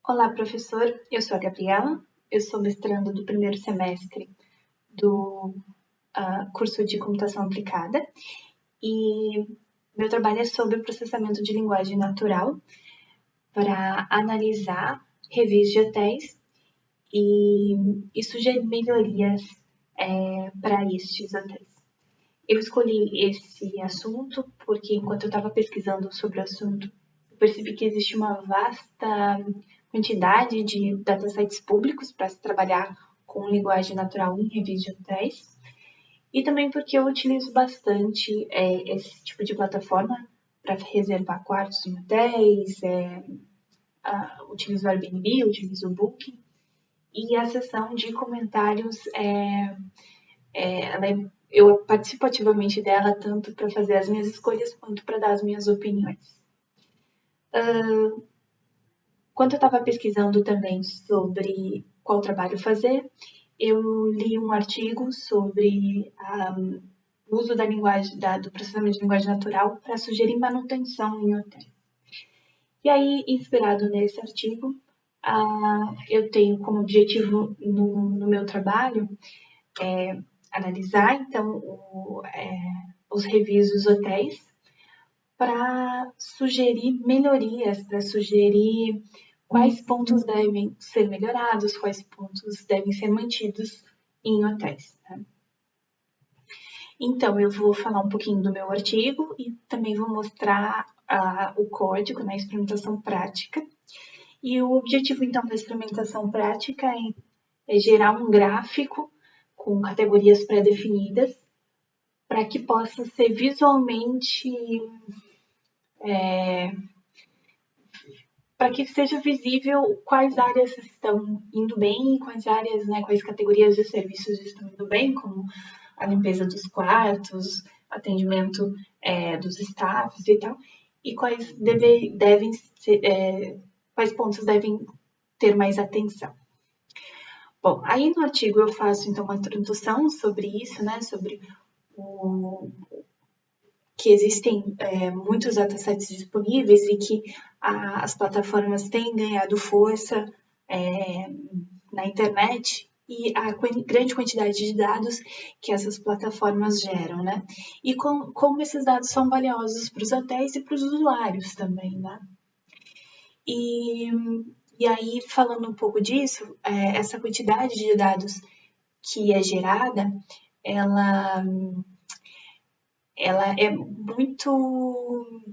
Olá, professor. Eu sou a Gabriela. Eu sou mestranda do primeiro semestre do curso de Computação Aplicada e meu trabalho é sobre o processamento de linguagem natural para analisar reviews de hotéis e sugerir melhorias para estes hotéis. Eu escolhi esse assunto porque, enquanto eu estava pesquisando sobre o assunto, eu percebi que existe uma vasta quantidade de datasets públicos para se trabalhar com linguagem natural em reviews de hotéis. E também porque eu utilizo bastante esse tipo de plataforma para reservar quartos em hotéis, utilizo o Airbnb, utilizo o Booking. E a seção de comentários eu participo ativamente dela tanto para fazer as minhas escolhas quanto para dar as minhas opiniões. Quando eu estava pesquisando também sobre qual trabalho fazer, eu li um artigo sobre o uso da linguagem, do processamento de linguagem natural para sugerir manutenção em hotéis. E aí, inspirado nesse artigo, eu tenho como objetivo no meu trabalho analisar, então, os reviews dos hotéis para sugerir melhorias, para sugerir quais pontos devem ser melhorados, quais pontos devem ser mantidos em hotéis. Né? Então, eu vou falar um pouquinho do meu artigo e também vou mostrar o código na experimentação prática. E o objetivo, então, da experimentação prática é gerar um gráfico com categorias pré-definidas para que possa ser visualmente para que seja visível quais áreas estão indo bem e quais áreas, né, quais categorias de serviços estão indo bem, como a limpeza dos quartos, atendimento dos staffs e tal, e quais devem ser, quais pontos devem ter mais atenção. Bom, aí no artigo eu faço então uma introdução sobre isso, né, sobre que existem muitos datasets disponíveis e que as plataformas têm ganhado força na internet e a grande quantidade de dados que essas plataformas geram, né? E como esses dados são valiosos para os hotéis e para os usuários também, né? E aí, falando um pouco disso, essa quantidade de dados que é gerada, ela é muito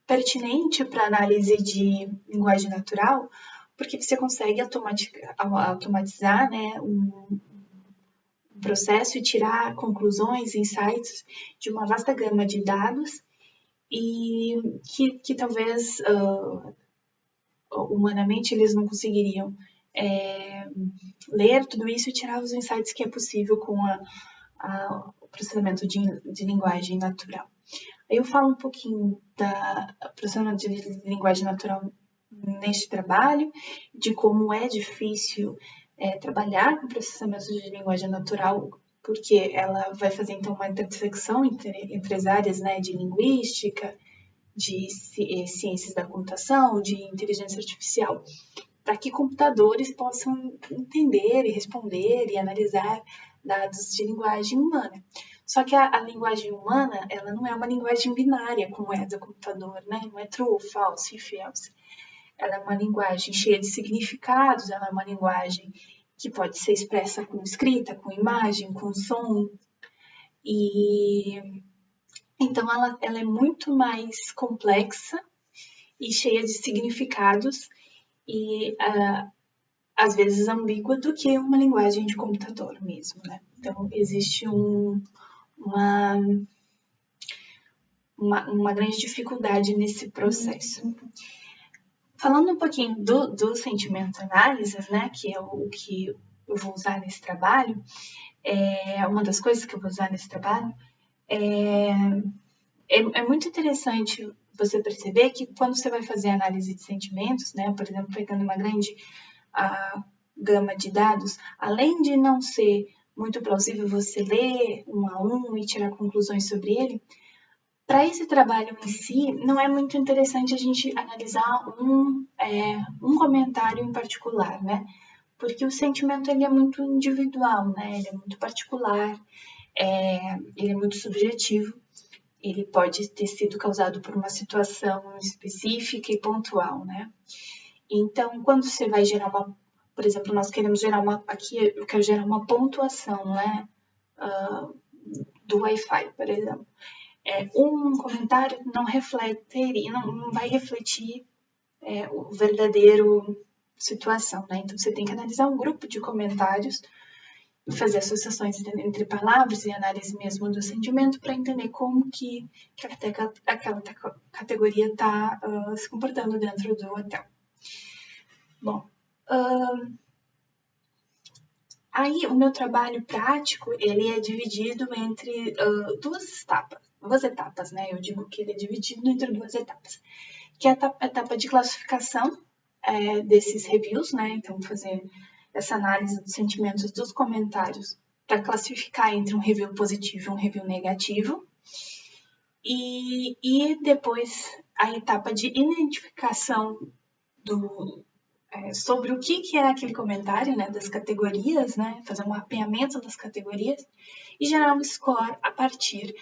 pertinente para análise de linguagem natural, porque você consegue automatizar, né, um processo e tirar conclusões, insights de uma vasta gama de dados e que talvez humanamente eles não conseguiriam ler tudo isso e tirar os insights que é possível com o processamento de linguagem natural. Aí eu falo um pouquinho da processamento de linguagem natural neste trabalho, de como é difícil trabalhar com processamento de linguagem natural, porque ela vai fazer então uma intersecção entre as áreas, né, de linguística, de ciências da computação, de inteligência artificial, para que computadores possam entender e responder e analisar dados de linguagem humana. Só que a linguagem humana, ela não é uma linguagem binária, como é a do computador, né? Não é true, false, false. Ela é uma linguagem cheia de significados, ela é uma linguagem que pode ser expressa com escrita, com imagem, com som. E então ela é muito mais complexa e cheia de significados e às vezes ambígua do que uma linguagem de computador mesmo, né? Então existe uma grande dificuldade nesse processo. Falando um pouquinho do sentimento análises, né, que é o que eu vou usar nesse trabalho, uma das coisas que eu vou usar nesse trabalho, é muito interessante você perceber que quando você vai fazer análise de sentimentos, né, por exemplo, pegando uma grande gama de dados, além de não ser muito plausível você ler um a um e tirar conclusões sobre ele, Para esse trabalho em si, não é muito interessante a gente analisar um comentário em particular, né? Porque o sentimento ele é muito individual, né? Ele é muito particular, ele é muito subjetivo, ele pode ter sido causado por uma situação específica e pontual, né? Então, quando você vai gerar por exemplo, nós queremos gerar aqui eu quero gerar uma pontuação, né? Do Wi-Fi, por exemplo. Um comentário não refletiria, não vai refletir o verdadeiro situação, né? Então, você tem que analisar um grupo de comentários, fazer associações entre palavras e análise mesmo do sentimento para entender como que aquela categoria está se comportando dentro do hotel. Bom, aí o meu trabalho prático, ele é dividido entre duas etapas, né? Eu digo que ele é dividido entre duas etapas, que é a etapa de classificação desses reviews, né? Então, fazer essa análise dos sentimentos dos comentários para classificar entre um review positivo e um review negativo. E depois a etapa de identificação sobre o que é aquele comentário, né, das categorias, né, fazer um mapeamento das categorias e gerar um score a partir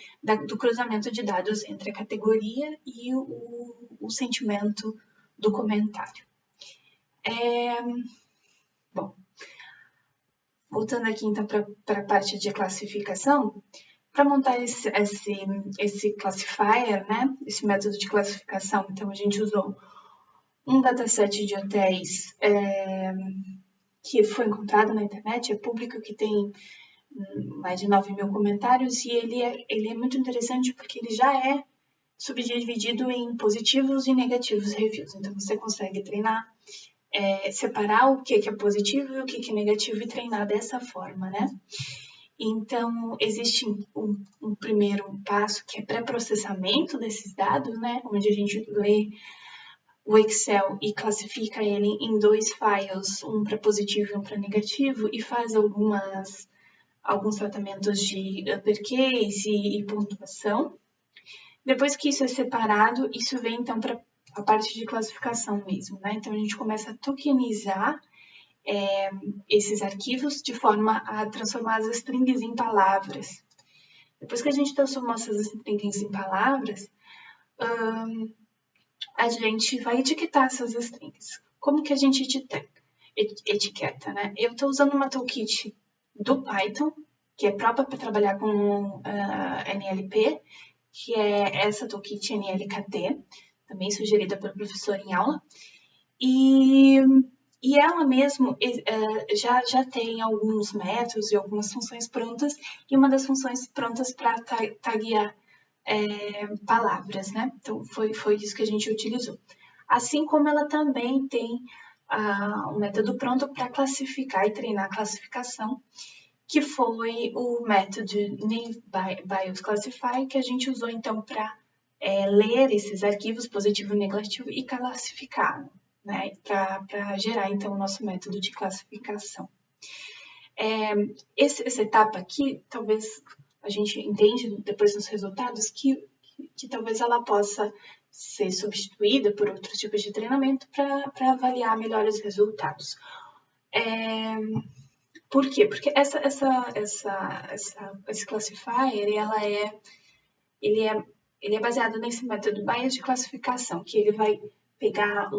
do cruzamento de dados entre a categoria e o sentimento do comentário. Bom, voltando aqui então para a parte de classificação, para montar esse classifier, né, esse método de classificação, então a gente usou um dataset de hotéis que foi encontrado na internet, é público, que tem mais de 9.000 comentários, e ele é muito interessante porque ele já é subdividido em positivos e negativos reviews. Então, você consegue treinar, separar o que é positivo e o que é negativo e treinar dessa forma, né? Então, existe um primeiro passo que é pré-processamento desses dados, né? Onde a gente lê o Excel e classifica ele em 2 files, um para positivo e um para negativo, e faz alguns tratamentos de uppercase e pontuação. Depois que isso é separado, isso vem então para a parte de classificação mesmo, né? Então a gente começa a tokenizar esses arquivos de forma a transformar as strings em palavras. Depois que a gente transformou essas strings em palavras, a gente vai etiquetar essas strings. Como que a gente etiqueta, né? Eu estou usando uma toolkit do Python, que é própria para trabalhar com NLP, que é essa toolkit NLKT, também sugerida pelo professor em aula. E ela mesmo já tem alguns métodos e algumas funções prontas, e uma das funções prontas para taguear palavras, né? Então, foi isso que a gente utilizou. Assim como ela também tem um método pronto para classificar e treinar a classificação, que foi o método Naive Bayes Classify, que a gente usou então para ler esses arquivos positivo e negativo e classificar, né? Para gerar então o nosso método de classificação. Essa etapa aqui, talvez a gente entende depois nos resultados que talvez ela possa ser substituída por outros tipos de treinamento para avaliar melhor os resultados. Por quê? Porque esse classifier, ele é baseado nesse método Bayes de classificação, que ele vai pegar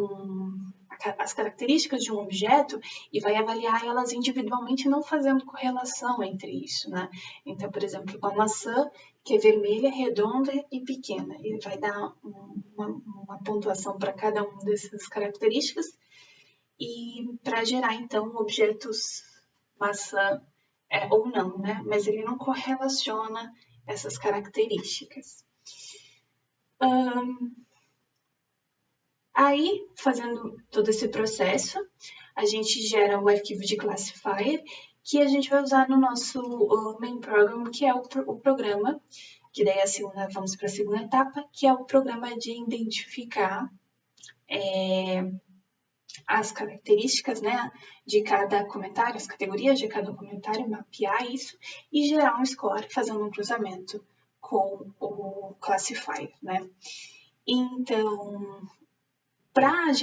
as características de um objeto e vai avaliar elas individualmente, não fazendo correlação entre isso, né? Então, por exemplo, uma maçã que é vermelha, redonda e pequena, ele vai dar uma pontuação para cada uma dessas características e para gerar, então, objetos maçã ou não, né? Mas ele não correlaciona essas características. Aí, fazendo todo esse processo, a gente gera o arquivo de classifier que a gente vai usar no nosso main program, que é o programa, que daí vamos para a segunda etapa, que é o programa de identificar as características, né, de cada comentário, as categorias de cada comentário, mapear isso e gerar um score fazendo um cruzamento com o classifier, né? Então, para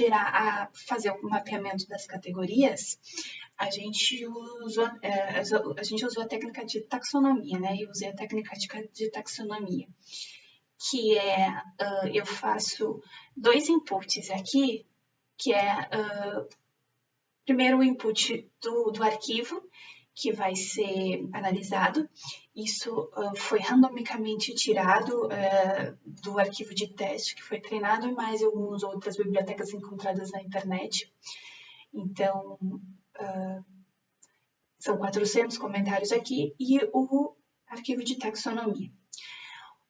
fazer o mapeamento das categorias, a gente usou a técnica de taxonomia, né? Eu usei a técnica de taxonomia, que é, eu faço 2 inputs aqui, que é, primeiro o input do arquivo, que vai ser analisado. Isso foi randomicamente tirado do arquivo de teste, que foi treinado, e mais algumas outras bibliotecas encontradas na internet. Então, são 400 comentários aqui, e o arquivo de taxonomia.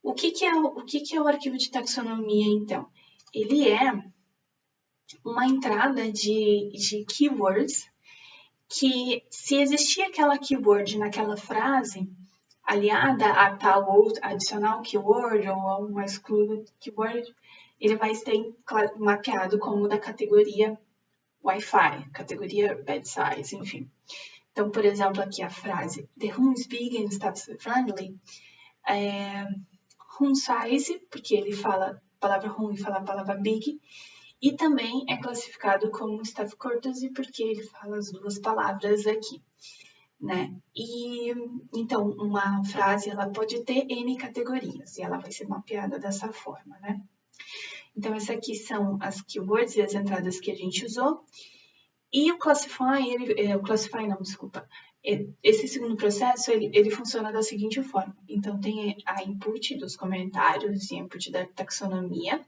O que é o arquivo de taxonomia, então? Ele é uma entrada de keywords que, se existir aquela keyword naquela frase, aliada a tal ou adicional keyword ou a uma excluded keyword, ele vai ser mapeado como da categoria Wi-Fi, categoria bed size, enfim. Então, por exemplo, aqui a frase The room is big and staff friendly. Room size, porque ele fala a palavra room e fala a palavra big. E também é classificado como staff courtesy, porque ele fala as duas palavras aqui, né? E então, uma frase ela pode ter N categorias e ela vai ser mapeada dessa forma, né? Então, essas aqui são as keywords e as entradas que a gente usou. E o esse segundo processo, ele funciona da seguinte forma. Então, tem a input dos comentários e a input da taxonomia,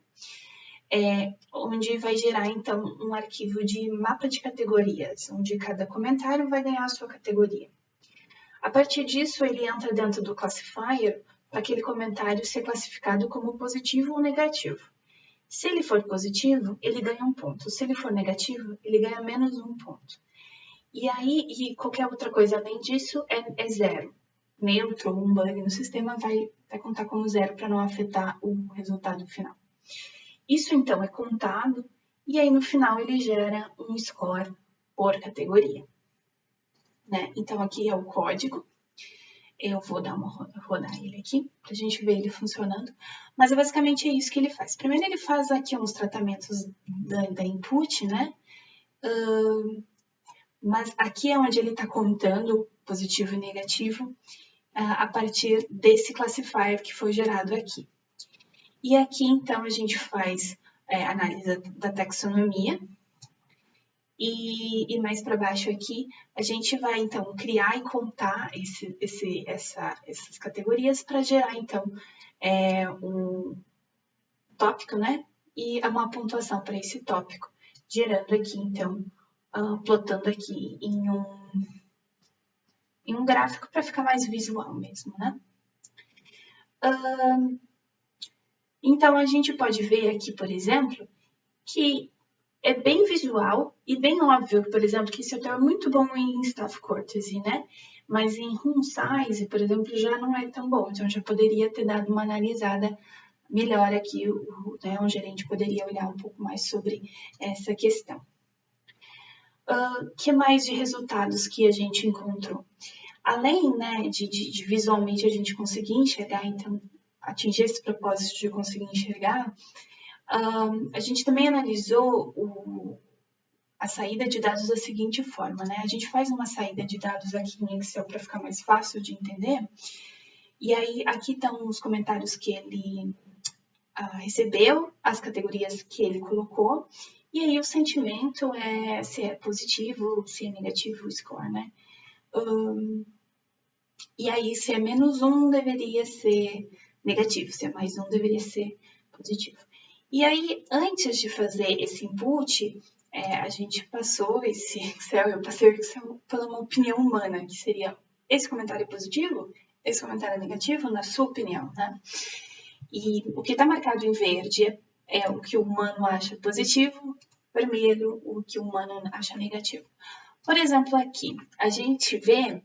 onde vai gerar, então, um arquivo de mapa de categorias, onde cada comentário vai ganhar a sua categoria. A partir disso, ele entra dentro do classifier para aquele comentário ser classificado como positivo ou negativo. Se ele for positivo, ele ganha 1 ponto. Se ele for negativo, ele ganha menos 1 ponto. E qualquer outra coisa além disso é 0. Neutro ou um bug no sistema vai contar como 0 para não afetar o resultado final. Isso, então, é contado e aí, no final, ele gera um score por categoria, né? Então, aqui é o código. Eu vou rodar ele aqui para a gente ver ele funcionando. Mas, basicamente, é isso que ele faz. Primeiro, ele faz aqui uns tratamentos da input, né? Mas aqui é onde ele está contando positivo e negativo a partir desse classifier que foi gerado aqui. E aqui, então, a gente faz análise da taxonomia. E mais para baixo aqui, a gente vai, então, criar e contar essas categorias para gerar, então, um tópico, né? E uma pontuação para esse tópico, gerando aqui, então, plotando aqui em um gráfico para ficar mais visual mesmo, né? Então, a gente pode ver aqui, por exemplo, que é bem visual e bem óbvio, por exemplo, que esse hotel é muito bom em staff courtesy, né? Mas em room size, por exemplo, já não é tão bom. Então, já poderia ter dado uma analisada melhor aqui, né? Um gerente poderia olhar um pouco mais sobre essa questão. Que mais de resultados que a gente encontrou? Além, né, de visualmente a gente conseguir enxergar, então, atingir esse propósito de conseguir enxergar, a gente também analisou a saída de dados da seguinte forma, né? A gente faz uma saída de dados aqui em Excel para ficar mais fácil de entender. E aí, aqui estão os comentários que ele recebeu, as categorias que ele colocou, e aí o sentimento é se é positivo, se é negativo o score, né? E aí, se é -1, deveria ser negativo, se é +1, deveria ser positivo. E aí, antes de fazer esse input, a gente passou esse Excel, eu passei o Excel pela uma opinião humana, que seria esse comentário é positivo, esse comentário é negativo, na sua opinião, né? E o que está marcado em verde é o que o humano acha positivo, vermelho, o que o humano acha negativo. Por exemplo, aqui, a gente vê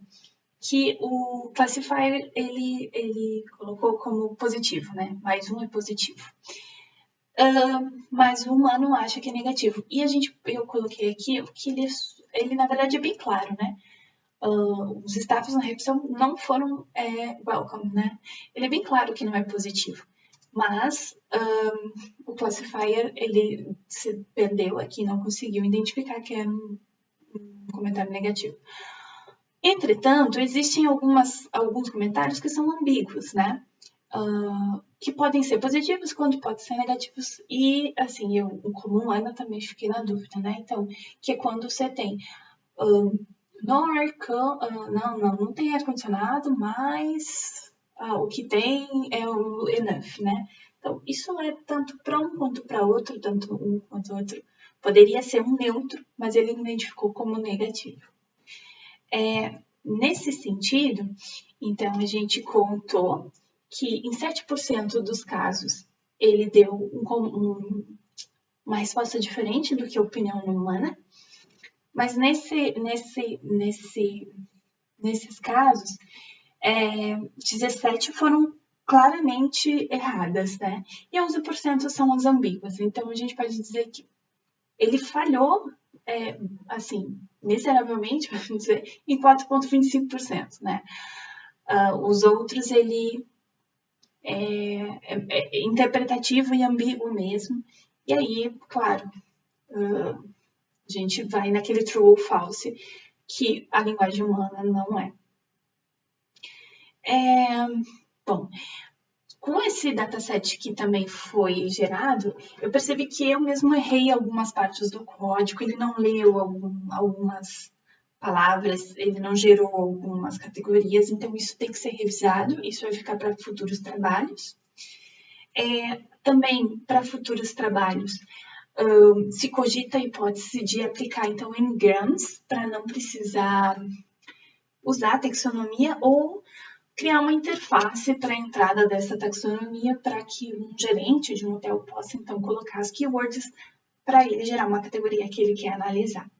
que o classifier, ele colocou como positivo, né? +1 é positivo. Mas o humano acha que é negativo. E eu coloquei aqui que ele na verdade, é bem claro, né? os staffs na revisão não foram welcome, né? Ele é bem claro que não é positivo, mas o classifier, ele se perdeu aqui, não conseguiu identificar que era um comentário negativo. Entretanto, existem alguns comentários que são ambíguos, né? Que podem ser positivos, quando podem ser negativos. E, assim, eu, como humana, também fiquei na dúvida, né? Então, que é quando você tem não tem ar-condicionado, mas o que tem é o enough, né? Então, isso é tanto para um quanto para outro, tanto um quanto outro. Poderia ser um neutro, mas ele identificou como negativo. Nesse sentido, então, a gente contou que em 7% dos casos ele deu uma resposta diferente do que a opinião humana, mas nesses casos, 17 foram claramente erradas, né? E 11% são as ambíguas. Então, a gente pode dizer que ele falhou, assim, miseravelmente, vamos dizer, em 4,25%, né? Os outros, ele é interpretativo e ambíguo mesmo. E aí, claro, a gente vai naquele true ou false, que a linguagem humana não é. Bom, com esse dataset que também foi gerado, eu percebi que eu mesmo errei algumas partes do código, ele não leu algumas palavras, ele não gerou algumas categorias, então isso tem que ser revisado, isso vai ficar para futuros trabalhos. Também para futuros trabalhos, se cogita a hipótese de aplicar então N-grams para não precisar usar a taxonomia ou criar uma interface para a entrada dessa taxonomia para que um gerente de um hotel possa então colocar as keywords para ele gerar uma categoria que ele quer analisar.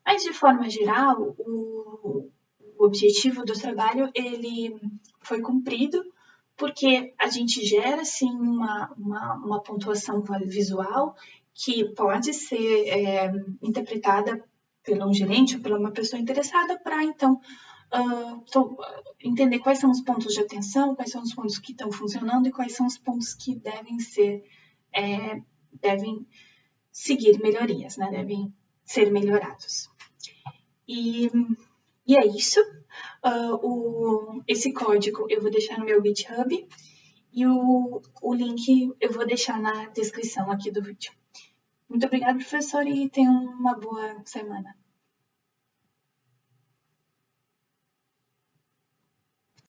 Mas de forma geral, o objetivo do trabalho ele foi cumprido porque a gente gera sim uma pontuação visual que pode ser interpretada pelo um gerente ou por uma pessoa interessada para então entender quais são os pontos de atenção, quais são os pontos que estão funcionando e quais são os pontos que devem seguir melhorias, né? Devem ser melhorados. E é isso. Esse código eu vou deixar no meu GitHub e o link eu vou deixar na descrição aqui do vídeo. Muito obrigada, professor, e tenha uma boa semana.